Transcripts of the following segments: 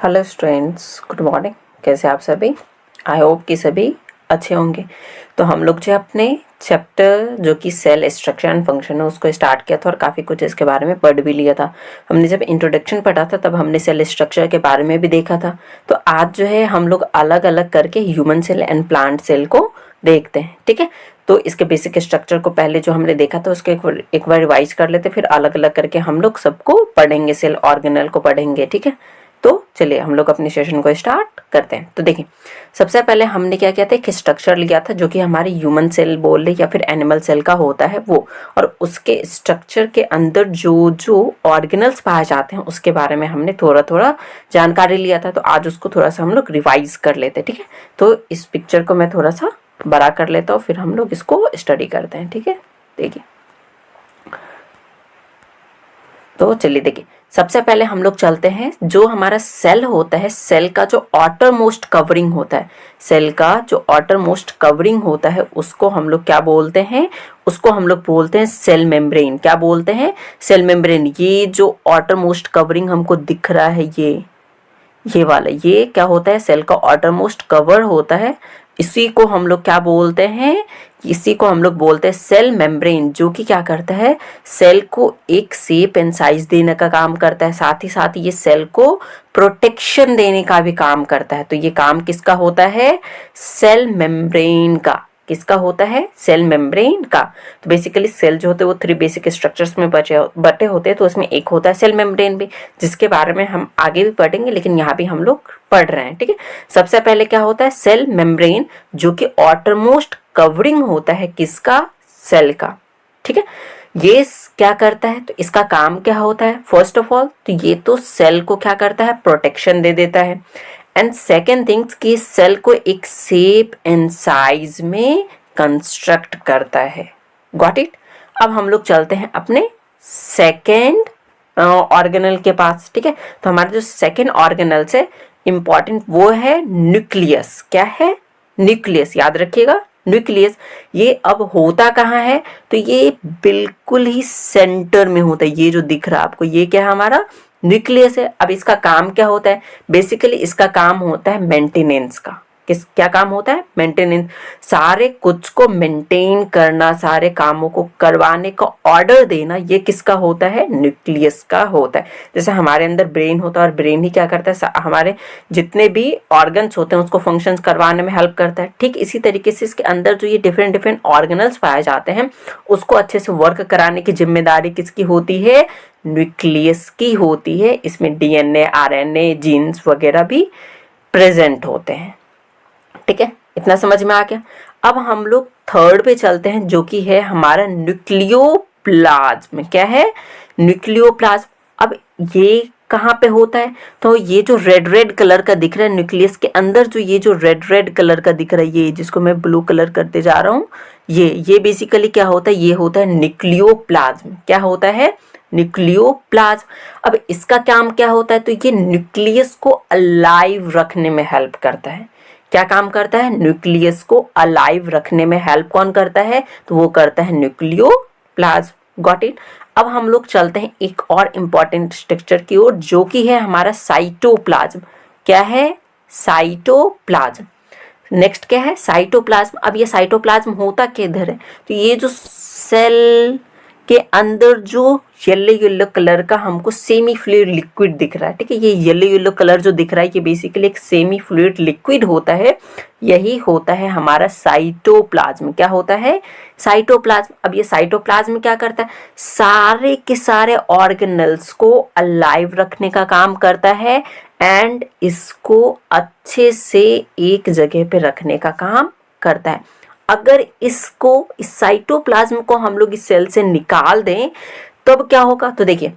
Hello students, good morning. कैसे आप सभी? आई होप कि सभी अच्छे होंगे। तो हम लोग जो अपने चैप्टर जो कि सेल स्ट्रक्चर एंड फंक्शन है उसको स्टार्ट किया था और काफ़ी कुछ इसके बारे में पढ़ भी लिया था। हमने जब इंट्रोडक्शन पढ़ा था तब हमने सेल स्ट्रक्चर के बारे में भी देखा था। तो आज जो है हम लोग अलग अलग करके human cell and plant cell को देखते हैं, ठीक है। तो इसके बेसिक स्ट्रक्चर को पहले जो हमने देखा था उसके एक बार रिवाइज कर लेते, फिर अलग अलग करके हम लोग सबको पढ़ेंगे, सेल ऑर्गेनल को पढ़ेंगे, ठीक है। तो चलिए हम लोग अपने सेशन को स्टार्ट करते हैं। तो देखिए, सबसे पहले हमने क्या किया था, एक स्ट्रक्चर लिया था जो कि हमारे ह्यूमन सेल बोल रहे या फिर एनिमल सेल का होता है वो, और उसके स्ट्रक्चर के अंदर जो जो ऑर्गेनल्स पाए जाते हैं उसके बारे में हमने थोड़ा थोड़ा जानकारी लिया था। तो आज उसको थोड़ा सा हम लोग रिवाइज कर लेते हैं, ठीक है। तो इस पिक्चर को मैं थोड़ा सा बड़ा कर लेता हूँ, फिर हम लोग इसको स्टडी करते हैं, ठीक है। देखिए, तो चलिए देखिए, सबसे पहले हम लोग चलते हैं, जो हमारा सेल होता है, सेल का जो ऑटर मोस्ट कवरिंग होता है, सेल का जो ऑटर मोस्ट कवरिंग होता है उसको हम लोग क्या बोलते हैं, उसको हम लोग बोलते हैं सेल मेम्ब्रेन। क्या बोलते हैं? Cell membrane. ये जो ऑटर मोस्ट कवरिंग हमको दिख रहा है, ये वाला, ये क्या होता है, सेल का ऑटर मोस्ट कवर होता है। इसी को हम लोग क्या बोलते हैं, इसी को हम लोग बोलते हैं सेल मेम्ब्रेन, जो कि क्या करता है, सेल को एक शेप एंड साइज देने का काम करता है, साथ ही साथ ये सेल को प्रोटेक्शन देने का भी काम करता है। तो ये काम किसका होता है? सेल मेम्ब्रेन का। किसका होता है? सेल मेम्ब्रेन का। तो बेसिकली सेल जो होते हैं वो 3 बेसिक स्ट्रक्चर्स में बटे होते हैं, तो उसमें एक होता है सेल मेम्ब्रेन भी, जिसके बारे में हम आगे भी पढ़ेंगे, लेकिन यहाँ भी हम लोग पढ़ रहे हैं, ठीक है। सबसे पहले क्या होता है, सेल मेम्ब्रेन, जो कि ऑटरमोस्ट कवरिंग होता है किसका? सेल का, ठीक है। ये क्या करता है, तो इसका काम क्या होता है? फर्स्ट ऑफ ऑल तो ये तो सेल को क्या करता है, प्रोटेक्शन दे देता है। एंड सेकेंड थिंग्स कि सेल को एक शेप एंड साइज में कंस्ट्रक्ट करता है। Got it. अब हम लोग चलते हैं अपने सेकेंड ऑर्गेनल के पास, ठीक है। तो हमारे जो सेकेंड ऑर्गेनल से इंपॉर्टेंट वो है न्यूक्लियस। क्या है? न्यूक्लियस। याद रखिएगा, न्यूक्लियस। ये अब होता कहाँ है, तो ये बिल्कुल ही सेंटर में होता है। ये जो दिख रहा है आपको, ये क्या है, हमारा न्यूक्लियस है। अब इसका काम क्या होता है? बेसिकली इसका काम होता है मेंटेनेंस का। क्या काम होता है? मेंटेनेंस। सारे कुछ को मेंटेन करना, सारे कामों को करवाने का ऑर्डर देना, ये किसका होता है? न्यूक्लियस का होता है। जैसे हमारे अंदर ब्रेन होता है और ब्रेन ही क्या करता है, हमारे जितने भी ऑर्गन्स होते हैं उसको फंक्शंस करवाने में हेल्प करता है। ठीक इसी तरीके से इसके अंदर जो ये डिफरेंट डिफरेंट ऑर्गेनल्स पाए जाते हैं उसको अच्छे से वर्क कराने की जिम्मेदारी किसकी होती है? न्यूक्लियस की होती है। इसमें डीएनए, आरएनए, जीन्स वगैरह भी प्रेजेंट होते हैं, ठीक है। इतना समझ में आ गया। अब हम लोग थर्ड पे चलते हैं, जो कि है हमारा न्यूक्लियोप्लाज्म। क्या है? न्यूक्लियोप्लाज्म। अब ये कहाँ पे होता है, तो ये जो रेड रेड कलर का दिख रहा है न्यूक्लियस के अंदर, जो ये जो रेड रेड कलर का दिख रहा है, ये जिसको मैं ब्लू कलर करते जा रहा हूँ, ये बेसिकली क्या होता है, ये होता है न्यूक्लियोप्लाज्म। क्या होता है? न्यूक्लियोप्लाज्म। अब इसका काम क्या होता है, तो ये न्यूक्लियस को अलाइव रखने में हेल्प करता है। क्या काम करता है? न्यूक्लियस को अलाइव रखने में हेल्प कौन करता है, तो वो करता है न्यूक्लियोप्लाज्म। Got it. अब हम लोग चलते हैं एक और इम्पॉर्टेंट स्ट्रक्चर की ओर, जो कि है हमारा साइटोप्लाज्म। क्या है? साइटोप्लाज्म। नेक्स्ट क्या है? साइटोप्लाज्म। अब ये साइटोप्लाज्म होता किधर है, तो ये जो सेल के अंदर जो येलो येलो कलर का हमको सेमी फ्लूइड लिक्विड दिख रहा है, ठीक है। ये येलो येलो कलर जो दिख रहा है ये बेसिकली एक सेमी फ्लूइड लिक्विड होता है। यही होता है हमारा साइटोप्लाज्म। क्या होता है? साइटोप्लाज्म। अब ये साइटोप्लाज्म क्या करता है, सारे के सारे ऑर्गेनल्स को अलाइव रखने का काम करता है एंड इसको अच्छे से एक जगह पे रखने का काम करता है। अगर इसको, इस साइटोप्लाज्म को हम लोग इस सेल से निकाल दें तब क्या होगा, तो देखिए,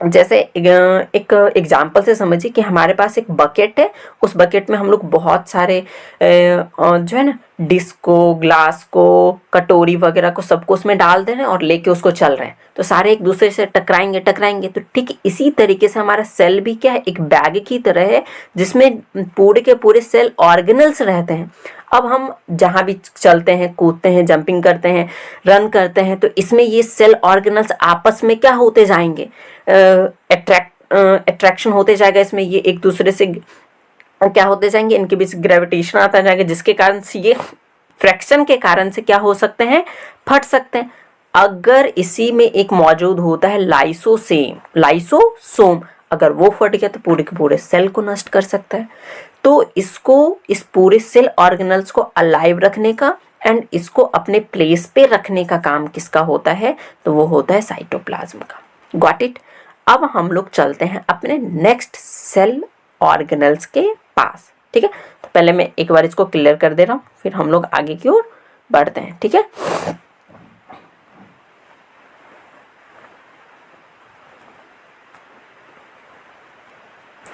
जैसे एक एग्जाम्पल से समझिए कि हमारे पास एक बकेट है, उस बकेट में हम लोग बहुत सारे जो है ना डिस्को, ग्लास को, कटोरी वगैरह को सबको उसमें डाल दे रहे हैं और लेके उसको चल रहे हैं, तो सारे एक दूसरे से टकराएंगे। तो ठीक इसी तरीके से हमारा सेल भी क्या है, एक बैग की तरह है जिसमें पूरे के पूरे सेल ऑर्गेनल्स रहते हैं। अब हम जहाँ भी चलते हैं, कूदते हैं, जंपिंग करते हैं, रन करते हैं, तो इसमें ये सेल ऑर्गेनल्स आपस में क्या होते जाएंगे, अट्रैक्ट अट्रैक्शन होते जाएगा इसमें, ये एक दूसरे से क्या होते जाएंगे, इनके बीच ग्रेविटेशन आता जाएगा, जिसके कारण से ये फ्रैक्शन के कारण से क्या हो सकते हैं, फट सकते हैं। अगर इसी में एक मौजूद होता है लाइसोसोम, अगर वो फट गया तो पूरे के पूरे सेल को नष्ट कर सकता है। तो इसको, इस पूरे सेल ऑर्गेनल्स को अलाइव रखने का एंड इसको अपने प्लेस पे रखने का काम किसका होता है, तो वो होता है साइटोप्लाज्म का। Got it. अब हम लोग चलते हैं अपने नेक्स्ट सेल ऑर्गेनल्स के पास, ठीक है। तो पहले मैं एक बार इसको क्लियर कर दे रहा हूँ, फिर हम लोग आगे की ओर बढ़ते हैं, ठीक है।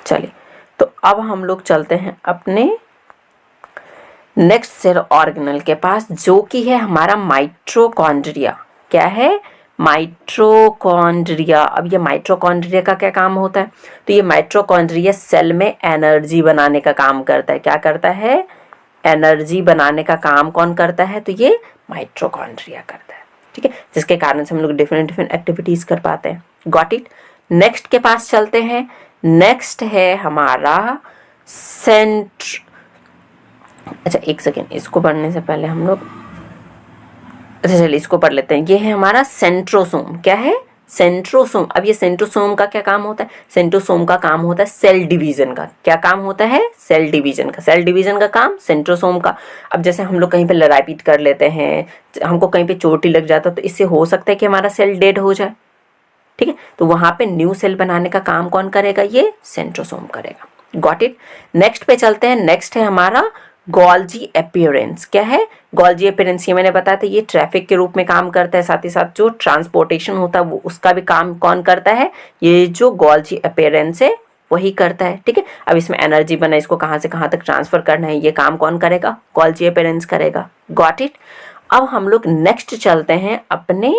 चलिए, तो अब हम लोग चलते हैं अपने नेक्स्ट सेल ऑर्गेनल के पास, जो कि है हमारा माइटोकॉन्ड्रिया। क्या है, माइटोकॉन्ड्रिया। अब ये माइटोकॉन्ड्रिया का क्या काम होता है, तो ये माइटोकॉन्ड्रिया सेल में एनर्जी बनाने का काम करता है। क्या करता है, एनर्जी बनाने का काम कौन करता है, तो ये माइटोकॉन्ड्रिया करता है, ठीक है, जिसके कारण से हम लोग डिफरेंट डिफरेंट एक्टिविटीज कर पाते हैं। Got it. नेक्स्ट के पास चलते हैं। नेक्स्ट है हमारा अच्छा एक सेकेंड, इसको पढ़ने से पहले हम लोग, अच्छा चलिए इसको पढ़ लेते हैं। ये है हमारा सेंट्रोसोम। क्या है, सेंट्रोसोम। अब ये सेंट्रोसोम का क्या काम होता है, सेंट्रोसोम का काम होता है सेल डिवीजन का। क्या काम होता है, सेल डिवीजन का। सेल डिवीजन का काम सेंट्रोसोम का। अब जैसे हम लोग कहीं पे लड़ाई पीट कर लेते हैं, हमको कहीं पे चोट ही लग जाता है, तो इससे हो सकता है कि हमारा सेल डेड हो जाए, ठीक है। तो वहां पे न्यू सेल बनाने का काम कौन करेगा, ये सेंट्रोसोम करेगा। Got it. नेक्स्ट पे चलते हैं। नेक्स्ट है हमारा गोल्जी अपीयरेंस। क्या है, गोल्जी अपीयरेंस, ये मैंने बताया था, ये ट्रैफिक के रूप में काम करता है, साथ ही साथ जो ट्रांसपोर्टेशन होता है वो उसका भी काम कौन करता है, ये जो गोल्जी अपीयरेंस है वही करता है, ठीक है। अब इसमें एनर्जी बना, इसको कहाँ से कहाँ तक ट्रांसफर करना है, ये काम कौन करेगा, गोल्जी अपीयरेंस करेगा। Got it. अब हम लोग नेक्स्ट चलते हैं अपने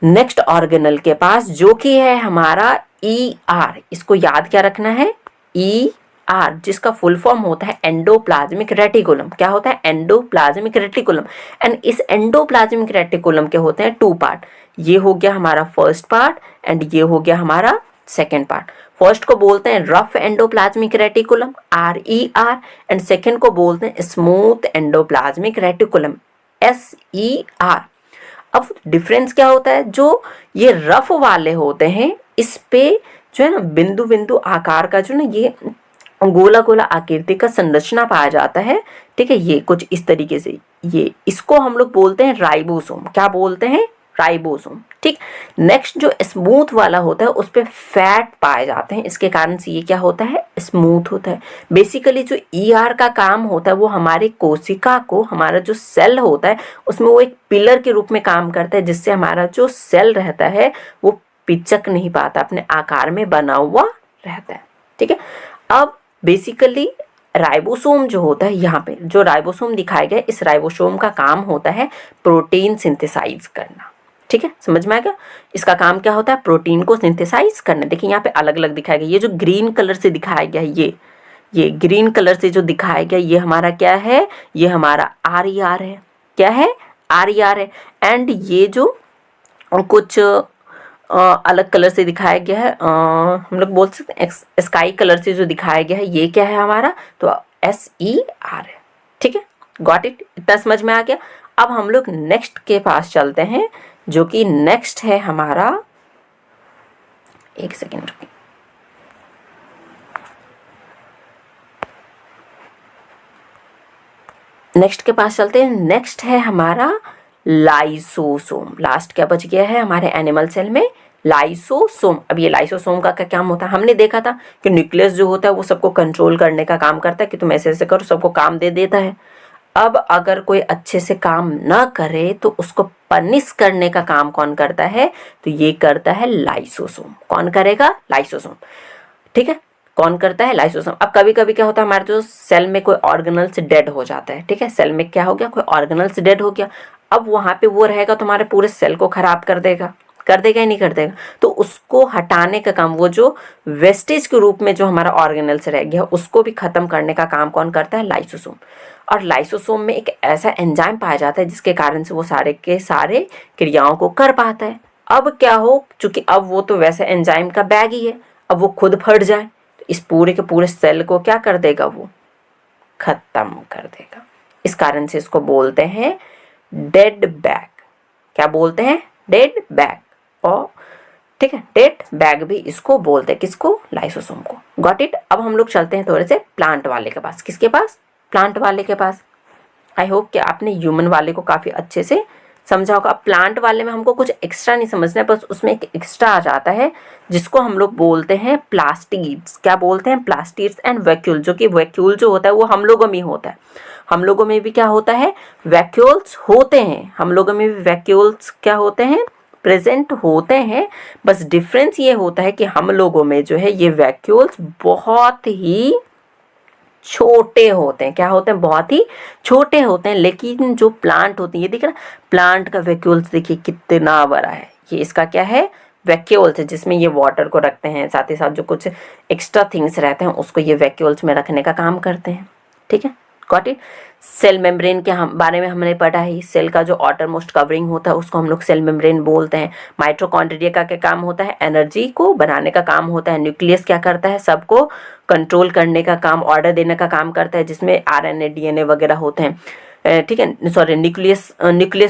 नेक्स्ट ऑर्गेनल के पास, जो कि है हमारा ER। इसको याद क्या रखना है, ER, जिसका फुल फॉर्म होता है एंडोप्लाज्मिक रेटिकुलम। क्या होता है, एंडोप्लाज्मिक रेटिकुलम। एंड इस एंडोप्लाज्मिक रेटिकुलम के होते हैं 2 पार्ट। ये हो गया हमारा फर्स्ट पार्ट एंड ये हो गया हमारा सेकेंड पार्ट। फर्स्ट को बोलते हैं rough endoplasmic reticulum, RER, and second को बोलते हैं स्मूथ एंडोप्लाज्मिक रेटिकुलम, SER। अब डिफरेंस क्या होता है, जो ये रफ वाले होते हैं इस पे जो है ना बिंदु बिंदु आकार का जो ना ये गोला गोला आकृति का संरचना पाया जाता है, ठीक है। ये कुछ इस तरीके से, ये इसको हम लोग बोलते हैं राइबोसोम। क्या बोलते हैं, राइबोसोम, ठीक। नेक्स्ट जो स्मूथ वाला होता है उस पे फैट पाए जाते हैं, इसके कारण से ये क्या होता है, स्मूथ होता है। बेसिकली जो ER का काम होता है वो हमारे कोशिका को, हमारा जो सेल होता है उसमें वो एक पिलर के रूप में काम करता है, जिससे हमारा जो सेल रहता है वो पिचक नहीं पाता, अपने आकार में बना हुआ रहता है, ठीक है। अब बेसिकली राइबोसोम जो होता है, यहाँ पे जो राइबोसोम दिखाया गया, इस राइबोसोम का काम होता है प्रोटीन सिंथेसाइज करना, ठीक है। समझ में आ गया, इसका काम क्या होता है, प्रोटीन को सिंथेसाइज करना। देखिए यहाँ पे अलग अलग दिखाया गया, ये जो ग्रीन कलर से दिखाया गया है, ये ग्रीन कलर से जो दिखाया गया, ये हमारा क्या है, ये हमारा RER है। क्या है, RER है। एंड ये जो कुछ अलग कलर से दिखाया गया है, हम लोग बोल सकते हैं स्काई कलर से जो दिखाया गया है, ये क्या है हमारा, तो SER है, ठीक है। गॉट इट, इतना समझ में आ गया। अब हम लोग नेक्स्ट के पास चलते हैं, जो कि नेक्स्ट है हमारा, एक सेकेंड रुकिए, नेक्स्ट के पास चलते हैं। नेक्स्ट है हमारा लाइसोसोम। लास्ट क्या बच गया है हमारे एनिमल सेल में, लाइसोसोम। अब ये लाइसोसोम का क्या काम होता है, हमने देखा था कि न्यूक्लियस जो होता है वो सबको कंट्रोल करने का काम करता है, कि तुम ऐसे ऐसे करो, सबको काम दे देता है। अब अगर कोई अच्छे से काम ना करे तो उसको पनिश करने का काम कौन करता है, तो ये करता है लाइसोसोम। कौन करेगा, लाइसोसोम, ठीक है। कौन करता है, लाइसोसोम। अब कभी कभी क्या होता है, हमारे जो सेल में कोई ऑर्गेनल्स डेड हो जाता है, ठीक है, सेल में क्या हो गया, कोई ऑर्गेनल्स डेड हो गया। अब वहाँ पे वो रहेगा तो हमारे पूरे सेल को खराब कर देगा या नहीं कर देगा, तो उसको हटाने का काम, वो जो वेस्टेज के रूप में जो हमारा ऑर्गेनल्स रह गया उसको भी खत्म करने का काम कौन करता है, लाइसोसोम। और लाइसोसोम में एक ऐसा एंजाइम पाया जाता है जिसके कारण से वो सारे के सारे क्रियाओं को कर पाता है। अब क्या हो, चूंकि अब वो तो वैसे एंजाइम का बैग ही है, अब वो खुद फट जाए तो इस पूरे के पूरे सेल को क्या कर देगा, वो खत्म कर देगा। इस कारण से इसको बोलते हैं डेड बैग। क्या बोलते हैं, डेड बैग। और ठीक है, डेड बैग भी इसको बोलते हैं, किसको, लाइसोसोम को। Got it. अब हम लोग चलते हैं थोड़े से प्लांट वाले के पास। किसके पास, प्लांट वाले के पास। आई होप कि आपने ह्यूमन वाले को काफ़ी अच्छे से समझा होगा। अब प्लांट वाले में हमको कुछ एक्स्ट्रा नहीं समझना है, बस उसमें एक एक्स्ट्रा आ जाता है जिसको हम लोग बोलते हैं प्लास्टिड्स। क्या बोलते हैं, प्लास्टिड्स एंड वैक्यूल। जो कि वैक्यूल जो होता है वो हम लोगों में होता है। हम लोगों में भी क्या होता है, वैक्यूल्स होते हैं। हम लोगों में भी वैक्यूल्स क्या होते हैं, प्रेजेंट होते हैं। बस डिफरेंस ये होता है कि हम लोगों में जो है ये वैक्यूल्स बहुत ही छोटे होते हैं। क्या होते हैं, बहुत ही छोटे होते हैं। लेकिन जो प्लांट होती है, ये देखिए ना, प्लांट का वैक्यूल्स देखिए कितना बड़ा है। ये इसका क्या है, वैक्यूल्स है, जिसमें ये वाटर को रखते हैं, साथ ही साथ जो कुछ एक्स्ट्रा थिंग्स रहते हैं उसको ये वैक्यूल्स में रखने का काम करते हैं। ठीक है, गॉट इट। सेल मेम्ब्रेन के हम बारे में हमने पढ़ा ही। सेल का जो आउटर मोस्ट कवरिंग होता है उसको हम लोग सेल मेम्ब्रेन बोलते हैं। माइटोकॉन्ड्रिया का क्या काम होता है, एनर्जी को बनाने का काम होता है। न्यूक्लियस क्या करता है, सबको कंट्रोल करने का काम, ऑर्डर देने का काम करता है, जिसमें आरएनए डीएनए वगैरह होते हैं। ठीक है, सॉरी, न्यूक्लियस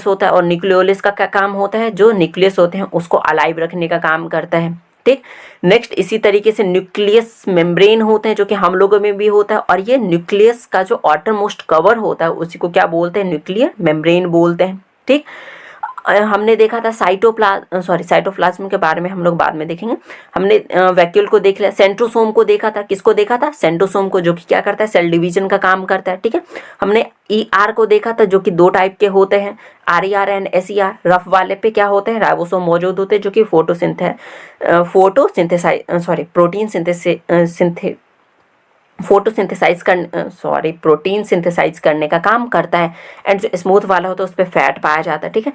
होता है। और न्यूक्लियोलस का क्या काम होता है, जो न्यूक्लियस होते हैं उसको अलाइव रखने का काम करता है। ठीक, नेक्स्ट इसी तरीके से न्यूक्लियस मेम्ब्रेन होते हैं जो कि हम लोगों में भी होता है। और ये न्यूक्लियस का जो आउटर मोस्ट कवर होता है उसी को क्या बोलते हैं, न्यूक्लियर मेम्ब्रेन बोलते हैं। ठीक, हमने देखा था साइटोप्लाज्म के बारे में हम लोग बाद में देखेंगे। हमने वैक्यूल को देख लिया। सेंट्रोसोम को देखा था। किसको देखा था, सेंट्रोसोम को, जो कि क्या करता है, सेल डिवीजन का काम करता है। ठीक है, हमने ER को देखा था जो कि दो टाइप के होते हैं, RER एंड SER। रफ वाले पे क्या होते हैं, राइबोसोम मौजूद होते हैं जो कि प्रोटीन सिंथेसाइज करने का काम करता है। एंड जो स्मूथ वाला होता है उस पर फैट पाया जाता है। ठीक है,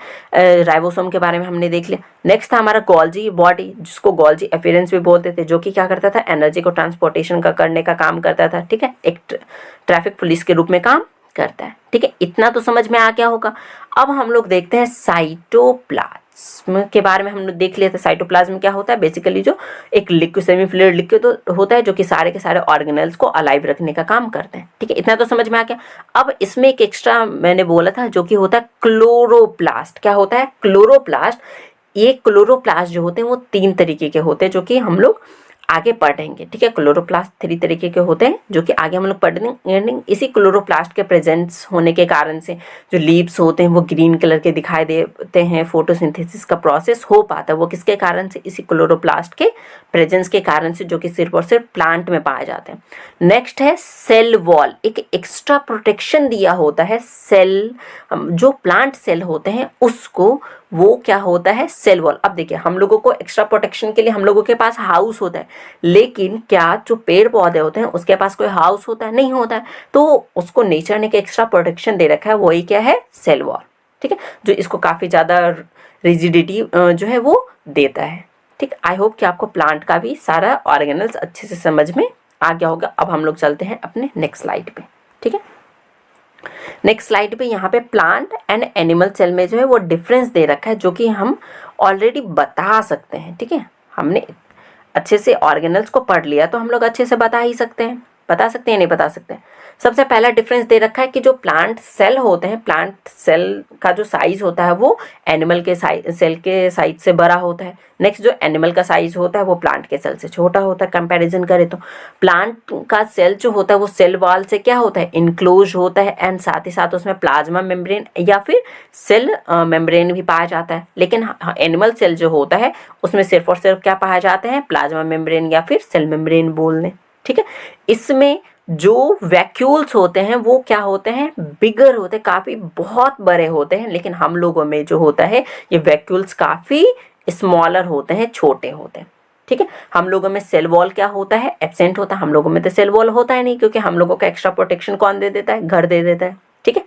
राइबोसोम के बारे में हमने देख लिया। नेक्स्ट था हमारा गोल्जी बॉडी, जिसको गोल्जी एफिरेंस भी बोलते थे, जो कि क्या करता था, एनर्जी को ट्रांसपोर्टेशन का करने का काम करता था। ठीक है, एक ट्रैफिक पुलिस के रूप में काम करता है। ठीक है, इतना तो समझ में आ गया होगा। अब हम लोग देखते हैं साइटोप्लाज्म के बारे में। हम लोग देख लिया था साइटोप्लाज्म क्या होता है। बेसिकली जो एक लिक्विड, सेमी फ्लूइड लिक्विड होता है जो कि सारे के सारे ऑर्गेनेल्स को अलाइव रखने का काम करते हैं। ठीक है, इतना तो समझ में आ गया। अब इसमें एक एक्स्ट्रा मैंने बोला था जो कि होता है क्लोरोप्लास्ट। क्या होता है, क्लोरोप्लास्ट। ये क्लोरोप्लास्ट जो होते हैं वो 3 तरीके के होते हैं जो कि हम लोग आगे पढ़ेंगे। ठीक है, क्लोरोप्लास्ट 3 तरीके के होते हैं जो कि आगे हम लोग पढ़ेंगे। इसी क्लोरोप्लास्ट के प्रेजेंस होने के कारण से जो लीव्स होते हैं वो ग्रीन कलर के दिखाई देते हैं। फोटोसिंथेसिस का प्रोसेस हो पाता है वो किसके कारण से, इसी क्लोरोप्लास्ट के प्रेजेंस के कारण से, जो कि सिर्फ और सिर्फ प्लांट में पाए जाते हैं। नेक्स्ट है सेल वॉल। एक एक्स्ट्रा प्रोटेक्शन दिया होता है सेल, जो प्लांट सेल होते हैं उसको, वो क्या होता है, सेल वॉल। अब देखिए, हम लोगों को एक्स्ट्रा प्रोटेक्शन के लिए हम लोगों के पास हाउस होता है, लेकिन क्या जो पेड़ पौधे होते हैं उसके पास कोई हाउस होता है, नहीं होता है। तो उसको नेचर ने एक्स्ट्रा प्रोटेक्शन दे रखा है, वही क्या है, सेल वॉल। ठीक है, जो इसको काफ़ी ज़्यादा रिजिडिटी जो है वो देता है। ठीक, आई होप कि आपको प्लांट का भी सारा ऑर्गेनल्स अच्छे से समझ में आ गया होगा। अब हम लोग चलते हैं अपने नेक्स्ट स्लाइड पे। ठीक है, नेक्स्ट स्लाइड पे यहाँ पे प्लांट एंड एनिमल सेल में जो है वो डिफरेंस दे रखा है जो कि हम ऑलरेडी बता सकते हैं। ठीक है, हमने अच्छे से ऑर्गेनल्स को पढ़ लिया तो हम लोग अच्छे से बता ही सकते हैं। बता सकते हैं, नहीं बता सकते हैं। सबसे पहला डिफरेंस दे रखा है कि जो प्लांट सेल होते हैं, प्लांट सेल का जो साइज होता है वो एनिमल के सेल के साइज से बड़ा होता है। नेक्स्ट, जो एनिमल का साइज होता है वो प्लांट के सेल से छोटा होता है। कंपैरिजन करें तो प्लांट का सेल जो होता है वो सेल वॉल से क्या होता है, इनक्लोज होता है। एंड साथ ही साथ उसमें प्लाज्मा मेम्ब्रेन या फिर सेल मेम्ब्रेन भी पाया जाता है। लेकिन एनिमल सेल जो होता है उसमें सिर्फ और सिर्फ क्या पाया जाते हैं, प्लाज्मा मेम्ब्रेन या फिर सेल मेम्ब्रेन बोल दें। ठीक है, इसमें जो वैक्यूल्स होते हैं वो क्या होते हैं, बिगर होते हैं, काफ़ी बहुत बड़े होते हैं। लेकिन हम लोगों में जो होता है ये वैक्यूल्स काफ़ी स्मॉलर होते हैं, छोटे होते हैं। ठीक है, हम लोगों में सेल वॉल क्या होता है, एब्सेंट होता है। हम लोगों में तो सेल वॉल होता है नहीं, क्योंकि हम लोगों का एक्स्ट्रा प्रोटेक्शन कौन दे देता है, घर दे देता है। ठीक है,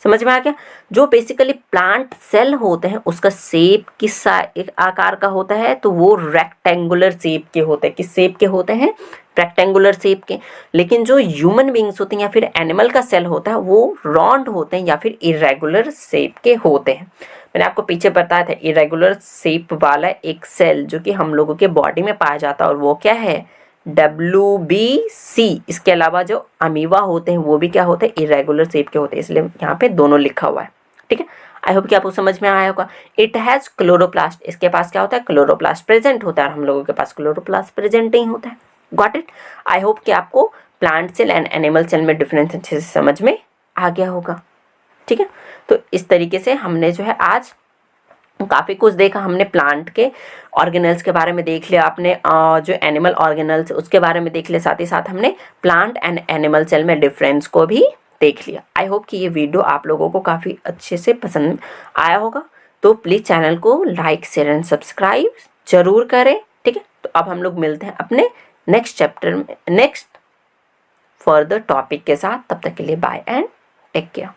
समझ में आ गया। जो बेसिकली प्लांट सेल होते हैं उसका शेप किस एक आकार का होता है, तो वो रेक्टेंगुलर शेप के होते हैं। किस शेप के होते हैं, रेक्टेंगुलर शेप के। लेकिन जो ह्यूमन बींग्स होते हैं या फिर एनिमल का सेल होता है वो राउंड होते हैं या फिर इरेगुलर शेप के होते हैं। मैंने आपको पीछे बताया था इरेगुलर शेप वाला एक सेल जो कि हम लोगों के बॉडी में पाया जाता है, और वो क्या है, WBC। इसके अलावा जो अमीबा होते हैं वो भी क्या होते हैं, इरेगुलर शेप के होते हैं, इसलिए यहाँ पे दोनों लिखा हुआ है। ठीक है, आई होप कि आपको समझ में आया होगा। इट हैज़ क्लोरोप्लास्ट, इसके पास क्या होता है, क्लोरोप्लास्ट प्रेजेंट होता है, और हम लोगों के पास क्लोरोप्लास्ट प्रेजेंट नहीं होता है। Got it. आई होप कि आपको plant cell and animal cell में डिफरेंस अच्छे से समझ में आ गया होगा। ठीक है, तो इस तरीके से हमने जो है आज काफ़ी कुछ देखा। हमने प्लांट के ऑर्गेनल्स के बारे में देख लिया, आपने जो एनिमल ऑर्गेनल्स उसके बारे में देख लिया, साथ ही साथ हमने प्लांट एंड एनिमल सेल में डिफरेंस को भी देख लिया। आई होप कि ये वीडियो आप लोगों को काफ़ी अच्छे से पसंद आया होगा। तो प्लीज़ चैनल को लाइक शेयर एंड सब्सक्राइब जरूर करें। ठीक है, तो अब हम लोग मिलते हैं अपने नेक्स्ट चैप्टर में, नेक्स्ट फर्दर टॉपिक के साथ। तब तक के लिए बाय एंड टेक केयर।